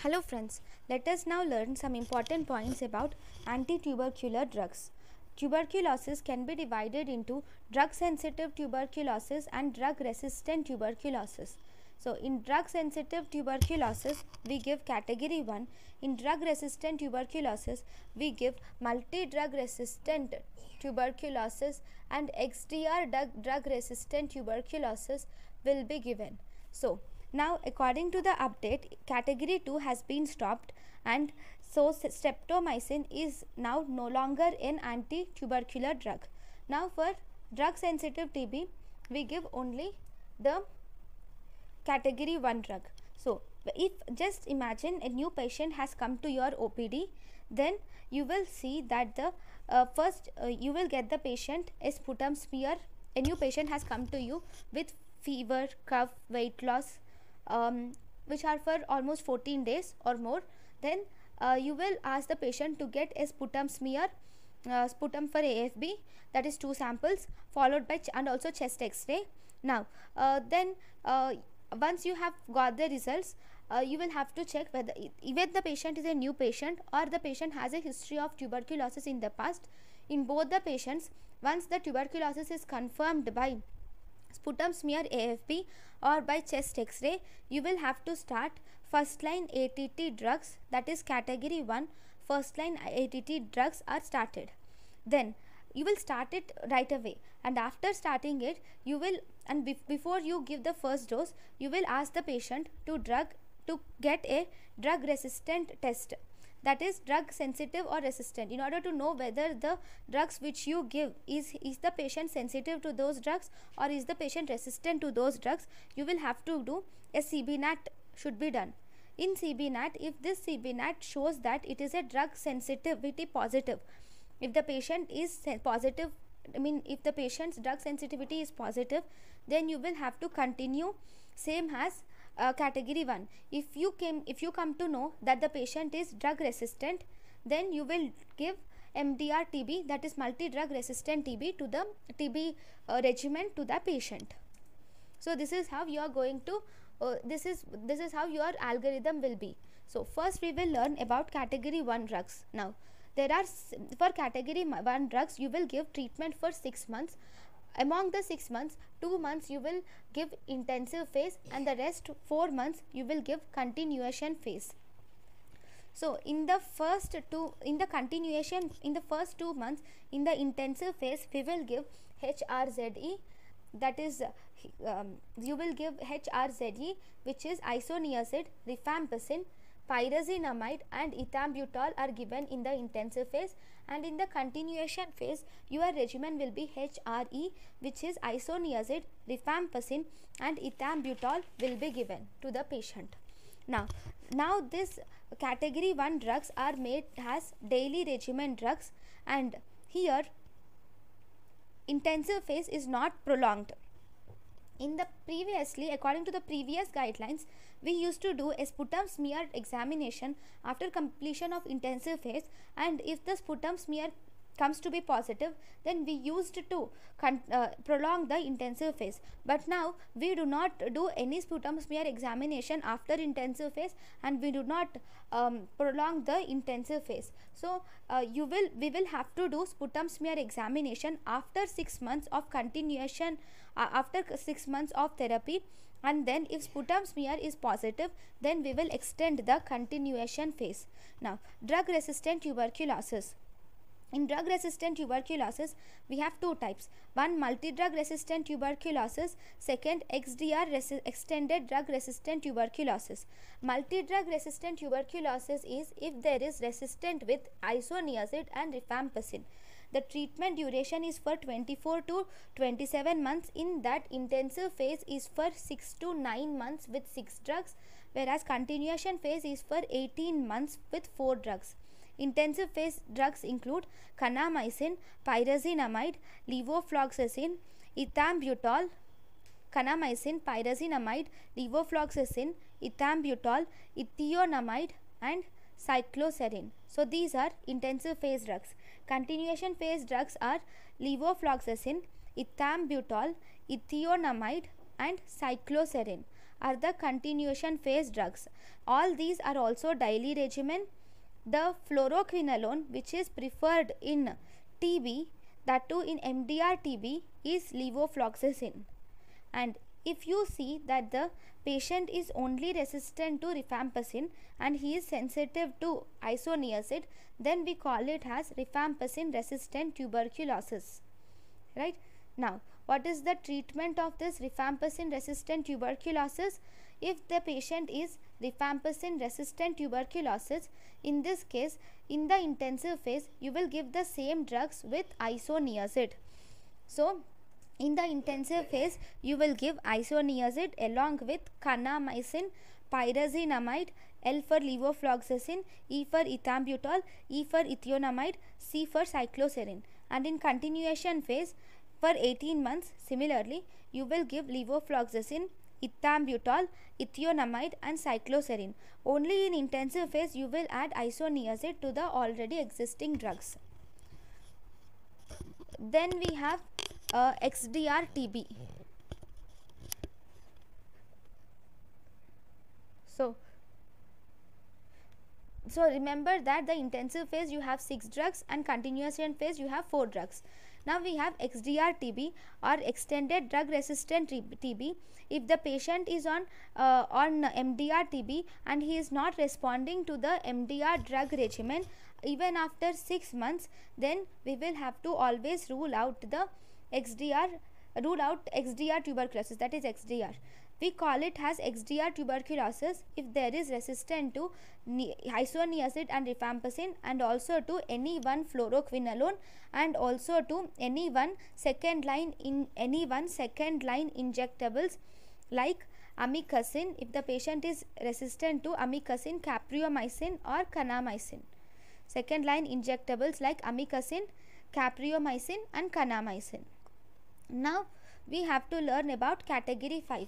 Hello friends, let us now learn some important points about anti-tubercular drugs. Tuberculosis can be divided into drug-sensitive tuberculosis and drug-resistant tuberculosis. So, in drug-sensitive tuberculosis, we give category 1. In drug-resistant tuberculosis, we give multi-drug resistant tuberculosis, and XDR drug-resistant tuberculosis will be given. So, now according to the update, category 2 has been stopped, and so streptomycin is now no longer an anti-tubercular drug. Now for drug sensitive TB, we give only the category 1 drug. So if just imagine a new patient has come to your OPD, then you will see that the first you will get the patient a sputum smear. A new patient has come to you with fever, cough, weight loss, which are for almost 14 days or more. Then you will ask the patient to get a sputum smear, sputum for AFB, that is 2 samples, followed by and also chest x-ray. Now then once you have got the results, you will have to check whether the patient is a new patient or the patient has a history of tuberculosis in the past. In both the patients, once the tuberculosis is confirmed by sputum smear AFB or by chest x-ray, you will have to start first line ATT drugs, that is category 1 first line ATT drugs are started. Then you will start it right away, and after starting it, you will before you give the first dose, you will ask the patient to get a drug resistant test, that is drug sensitive or resistant, in order to know whether the drugs which you give is the patient sensitive to those drugs or is the patient resistant to those drugs. You will have to do a CBNAT should be done. In CBNAT, if this CBNAT shows that it is a drug sensitivity positive, if the patient is positive, if the patient's drug sensitivity is positive, then you will have to continue same as category 1. If you come to know that the patient is drug resistant, then you will give MDR TB, that is multi drug resistant TB, to the TB regimen to the patient. So this is how you are going to this is how your algorithm will be. So first we will learn about category 1 drugs. Now there are for category 1 drugs, you will give treatment for 6 months. Among the 6 months, 2 months you will give intensive phase, and the rest 4 months you will give continuation phase. So in the first 2 months, in the intensive phase, we will give HRZE, that is you will give HRZE, which is isoniazid, rifampicin, pyrazinamide and ethambutol are given in the intensive phase, and in the continuation phase your regimen will be HRE, which is isoniazid, rifampicin and ethambutol will be given to the patient. Now this category 1 drugs are made as daily regimen drugs, and here intensive phase is not prolonged. According to the previous guidelines, we used to do a sputum smear examination after completion of intensive phase, and if the sputum smear comes to be positive, then we used to prolong the intensive phase. But now we do not do any sputum smear examination after intensive phase, and we do not prolong the intensive phase. So we will have to do sputum smear examination after 6 months of continuation, after 6 months of therapy, and then if sputum smear is positive, then we will extend the continuation phase. Now drug resistant tuberculosis. In drug resistant tuberculosis, we have 2 types. One, multi-drug resistant tuberculosis. Second, XDR extended drug resistant tuberculosis. Multi-drug resistant tuberculosis is if there is resistant with isoniazid and rifampicin. The treatment duration is for 24 to 27 months. In that, intensive phase is for 6 to 9 months with 6 drugs, whereas continuation phase is for 18 months with 4 drugs. Intensive phase drugs include kanamycin, pyrazinamide, levofloxacin, ethambutol, kanamycin, pyrazinamide, levofloxacin, ethambutol, ethionamide and cycloserine. So these are intensive phase drugs. Continuation phase drugs are levofloxacin, ethambutol, ethionamide and cycloserine. are the continuation phase drugs. All these are also daily regimen. The fluoroquinolone, which is preferred in TB, that too in MDR TB, is levofloxacin. And if you see that the patient is only resistant to rifampicin and he is sensitive to isoniazid, then we call it as rifampicin resistant tuberculosis. Right? Now, what is the treatment of this rifampicin resistant tuberculosis? If the patient is rifampicin resistant tuberculosis, in this case, in the intensive phase, you will give the same drugs with isoniazid. So, in the intensive phase, you will give isoniazid along with kanamycin, pyrazinamide, L for levofloxacin, E for ethambutol, E for ethionamide, C for cycloserine. And in continuation phase, for 18 months, similarly, you will give levofloxacin, ethambutol, ethionamide and cycloserine. Only in intensive phase, you will add isoniazid to the already existing drugs. Then we have XDR TB. So remember that the intensive phase you have 6 drugs and continuation phase you have 4 drugs. Now we have XDR TB or extended drug resistant TB. If the patient is on MDR TB and he is not responding to the MDR drug regimen even after 6 months, then we will have to always rule out XDR tuberculosis, that is XDR. We call it as XDR tuberculosis if there is resistant to isoniazid and rifampicin and also to any one fluoroquinolone and also to any one second line injectables like amikacin if the patient is resistant to amikacin, capreomycin or kanamycin. Second line injectables like amikacin, capreomycin and kanamycin. Now we have to learn about category 5.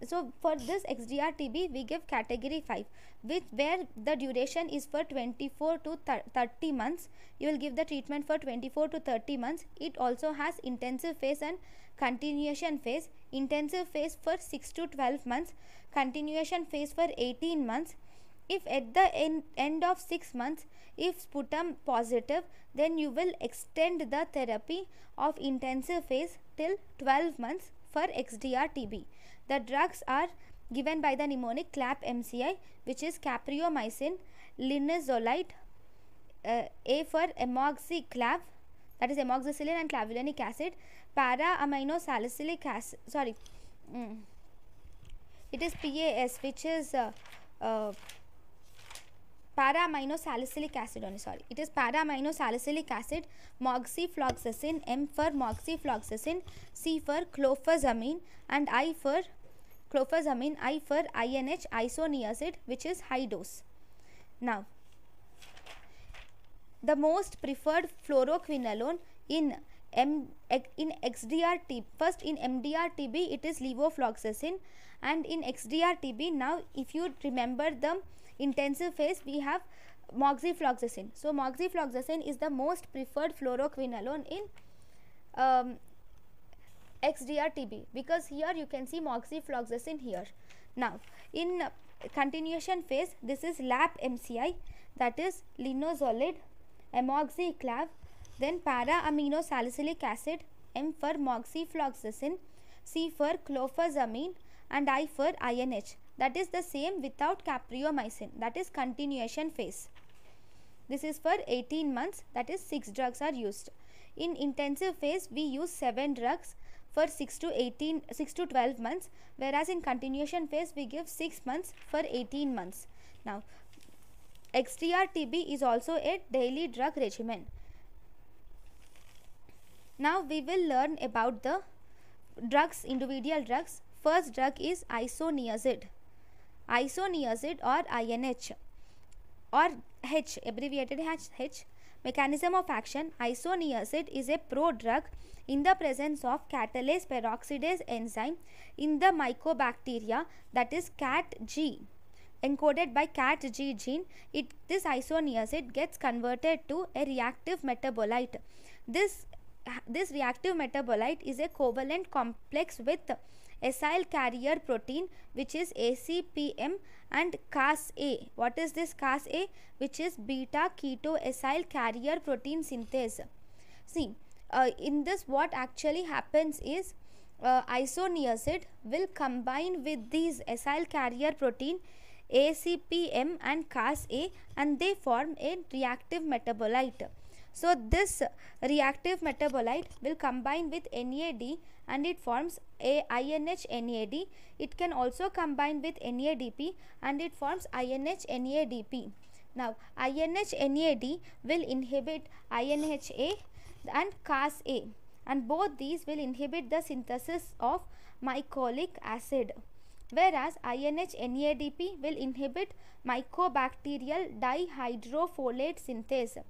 So for this XDR TB we give category 5 where the duration is for 24 to 30 months. You will give the treatment for 24 to 30 months. It also has intensive phase and continuation phase. Intensive phase for 6 to 12 months, continuation phase for 18 months. If at the end of 6 months, if sputum positive, then you will extend the therapy of intensive phase till 12 months for XDR TB. The drugs are given by the mnemonic CLAP MCI, which is capreomycin, linezolid, A for amoxiclav, that is amoxicillin and clavulanic acid, para-amino-salicylic acid, it is PAS, which is para-amino-salicylic acid only, it is para-amino-salicylic acid, moxifloxacin, M for moxifloxacin, C for clofazamine and I for INH isoniazid, which is high dose. Now, the most preferred fluoroquinolone in XDR TB, first in MDR TB it is levofloxacin, and in XDR TB, now if you remember the intensive phase we have moxifloxacin. So moxifloxacin is the most preferred fluoroquinolone in XDR TB, because here you can see moxifloxacin here. Now in continuation phase, this is LAP MCI, that is linezolid, amoxiclav, then para-amino-salicylic acid, M for moxifloxacin, C for clofazamine and I for INH. That is the same without capreomycin, that is continuation phase. This is for 18 months, that is 6 drugs are used. In intensive phase we use 7 drugs for 6 to 12 months, whereas in continuation phase we give 6 months for 18 months. Now XDR TB is also a daily drug regimen. Now we will learn about the drugs, individual drugs. First drug is isoniazid. Isoniazid or INH or H, abbreviated H. Mechanism of action: isoniazid is a prodrug in the presence of catalase peroxidase enzyme in the mycobacteria, that is CAT-G, encoded by CAT-G gene. This isoniazid gets converted to a reactive metabolite. This reactive metabolite is a covalent complex with acyl carrier protein, which is ACPM, and Cas-A. What is this Cas-A? Which is beta ketoacyl carrier protein synthase. See, in this what actually happens is isoniazid will combine with these acyl carrier protein ACPM and Cas-A, and they form a reactive metabolite. So this reactive metabolite will combine with NAD and it forms a INH-NAD. It can also combine with NADP and it forms INH-NADP. Now INH-NAD will inhibit INHA and Cas-A, and both these will inhibit the synthesis of mycolic acid, whereas INH-NADP will inhibit mycobacterial dihydrofolate synthase.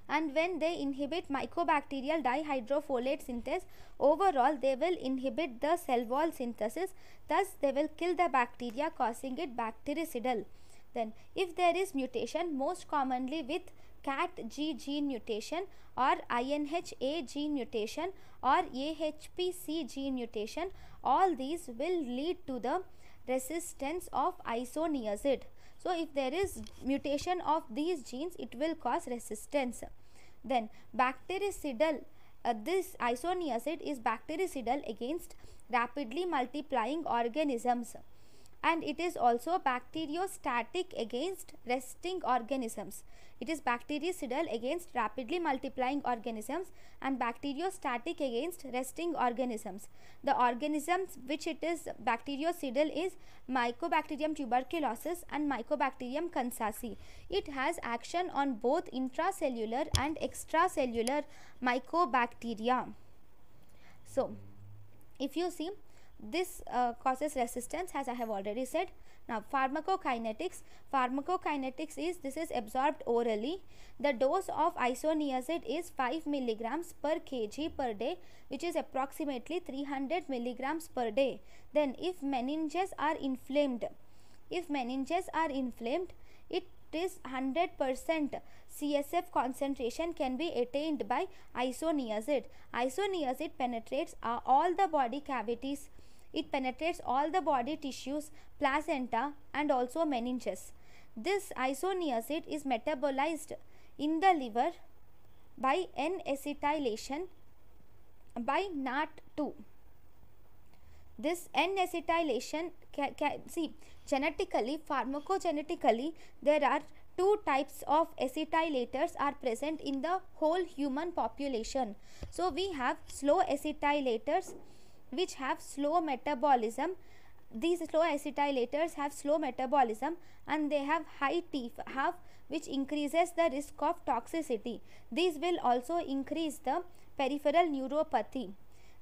And when they inhibit mycobacterial dihydrofolate synthase, overall they will inhibit the cell wall synthesis, thus they will kill the bacteria, causing it bactericidal. Then if there is mutation, most commonly with CAT-G gene mutation or INHA gene mutation or AHPC gene mutation, all these will lead to the resistance of isoniazid. So if there is mutation of these genes, it will cause resistance. Then bactericidal, this isoniazid is bactericidal against rapidly multiplying organisms, and it is also bacteriostatic against resting organisms. It is bactericidal against rapidly multiplying organisms and bacteriostatic against resting organisms. The organisms which it is bactericidal is Mycobacterium tuberculosis and Mycobacterium kansasi. It has action on both intracellular and extracellular mycobacteria. So if you see, this causes resistance, as I have already said. Now pharmacokinetics. Pharmacokinetics is, this is absorbed orally. The dose of isoniazid is 5 milligrams per kg per day, which is approximately 300 milligrams per day. Then if meninges are inflamed, it is 100% CSF concentration can be attained by isoniazid. Isoniazid penetrates all the body cavities. It penetrates all the body tissues, placenta, and also meninges. This isoniazid is metabolized in the liver by N-acetylation by NAT2. This N-acetylation, see, genetically, pharmacogenetically, there are two types of acetylators are present in the whole human population. So we have slow acetylators which have slow metabolism. These slow acetylators have slow metabolism and they have high TFAF, which increases the risk of toxicity. These will also increase the peripheral neuropathy.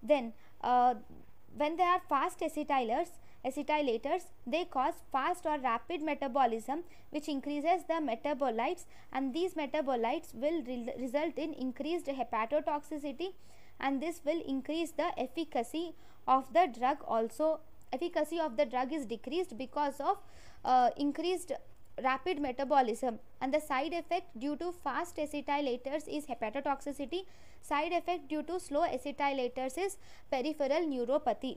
Then when there are fast acetylators, they cause fast or rapid metabolism, which increases the metabolites, and these metabolites will result in increased hepatotoxicity, and this will increase the efficacy of the drug also. Efficacy of the drug is decreased because of increased rapid metabolism, and the side effect due to fast acetylators is hepatotoxicity. Side effect due to slow acetylators is peripheral neuropathy.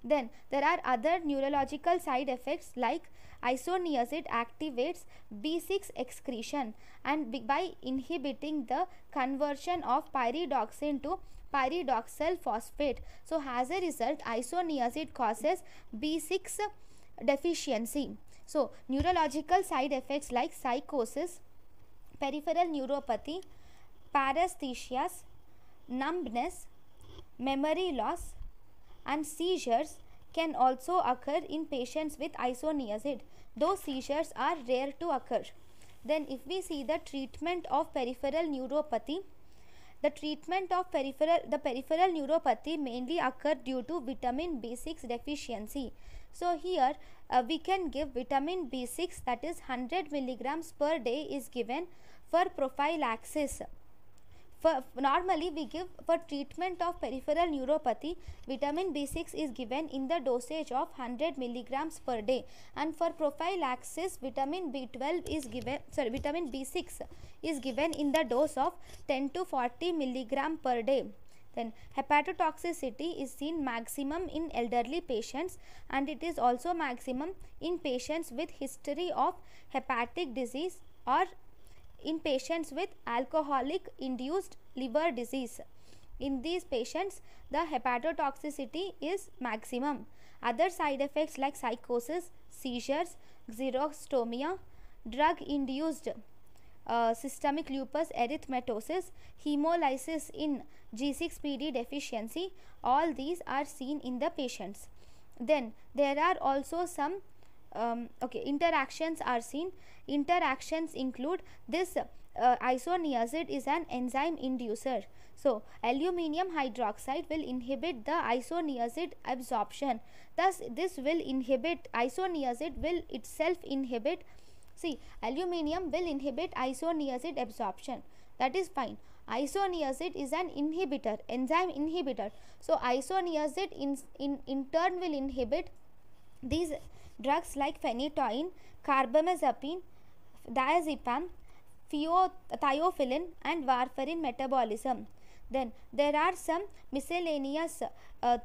Then there are other neurological side effects like isoniazid activates B6 excretion, and by inhibiting the conversion of pyridoxine to pyridoxal phosphate. So as a result, isoniazid causes B6 deficiency. So neurological side effects like psychosis, peripheral neuropathy, paresthesias, numbness, memory loss, and seizures can also occur in patients with isoniazid. Those seizures are rare to occur. Then if we see the treatment of peripheral neuropathy, the peripheral neuropathy mainly occur due to vitamin B6 deficiency. So here we can give vitamin B6, that is 100 milligrams per day is given for prophylaxis. Normally we give for treatment of peripheral neuropathy, vitamin B6 is given in the dosage of 100 milligrams per day, and for prophylaxis vitamin B6 is given in the dose of 10 to 40 milligram per day. Then hepatotoxicity is seen maximum in elderly patients, and it is also maximum in patients with history of hepatic disease or in patients with alcoholic induced liver disease. In these patients, the hepatotoxicity is maximum. Other side effects like psychosis, seizures, xerostomia, drug induced systemic lupus erythematosus, hemolysis in G6PD deficiency, all these are seen in the patients. Then there are also some interactions are seen. Interactions include this isoniazid is an enzyme inducer. So aluminium hydroxide will inhibit the isoniazid absorption. Thus this will inhibit, isoniazid will itself inhibit, see, aluminium will inhibit isoniazid absorption. That is fine. Isoniazid is an inhibitor, enzyme inhibitor. So isoniazid in turn will inhibit these drugs like phenytoin, carbamazepine, diazepam, thiophyllin and warfarin metabolism. Then there are some miscellaneous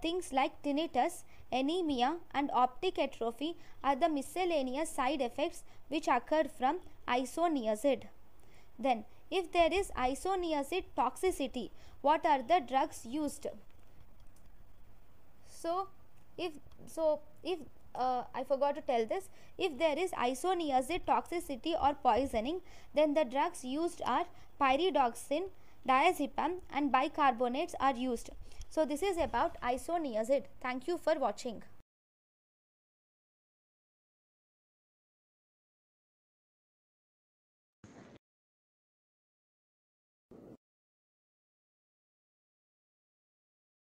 things like tinnitus, anemia and optic atrophy are the miscellaneous side effects which occur from isoniazid. Then if there is isoniazid toxicity, what are the drugs used? So if I forgot to tell this, if there is isoniazid toxicity or poisoning, then the drugs used are pyridoxine, diazepam and bicarbonates are used. So this is about isoniazid. Thank you for watching.